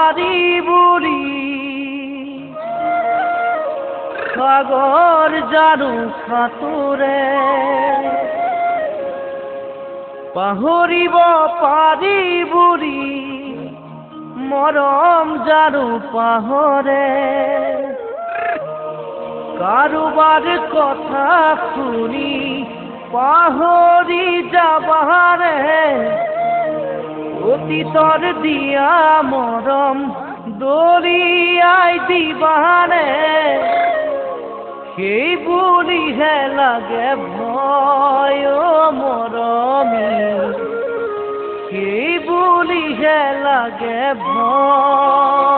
পাৰি বুলি সাগৰ জানো সাঁতোৰে পাহৰিব পাৰি বুলি মৰম জানো পাহৰে কাৰোবাৰ কথা শুনি পাহৰি যাবাৰে অতীতৰ দিয়া মৰম দলিয়াই দিবাৰে সেই বুলিহে লাগে ভয় মৰমী সেই বুলিহে লাগে ভয়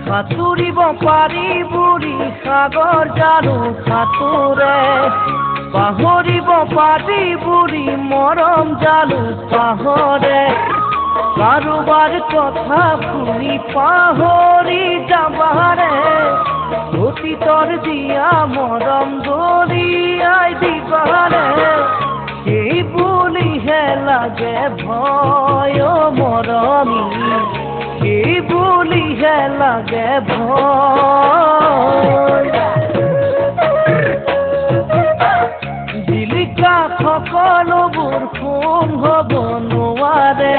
সাঁতুৰিব পাৰি বুলি সাগৰ জানো সাঁতোৰে পাহৰিব পাৰি বুলি মৰম জানো পাহৰে কাৰোবাৰ কথা শুনি পাহৰি যাবাৰে অতীতৰ দিয়া মৰম দলিয়াই দিবাৰে সেই বুলিহে লাগে ভয় মৰমী সেই বুলিহে লাগে ভয় জিলিকা সকলোবোৰ সোণ হ'ব নোৱাৰে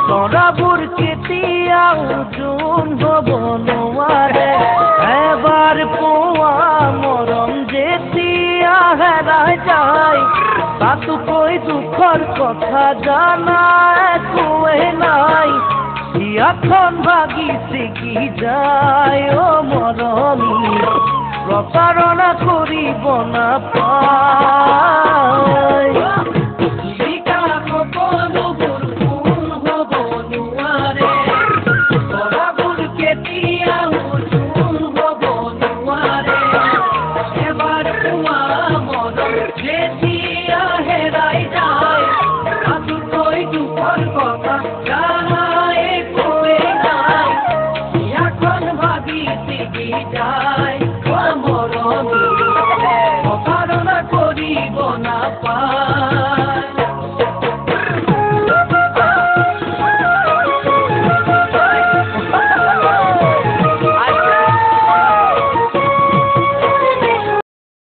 তৰাবোৰ কেতিয়াও জোন হ'ব নোৱাৰে এবাৰ পোৱা মৰম যেতিয়া হেৰাই যায় তাতোকৈ দুখৰ কথা জানা একোৱেই নাই হিয়াখন ভাগি ছিগি যায় মৰমী প্ৰতাৰণা কৰিব নাপায়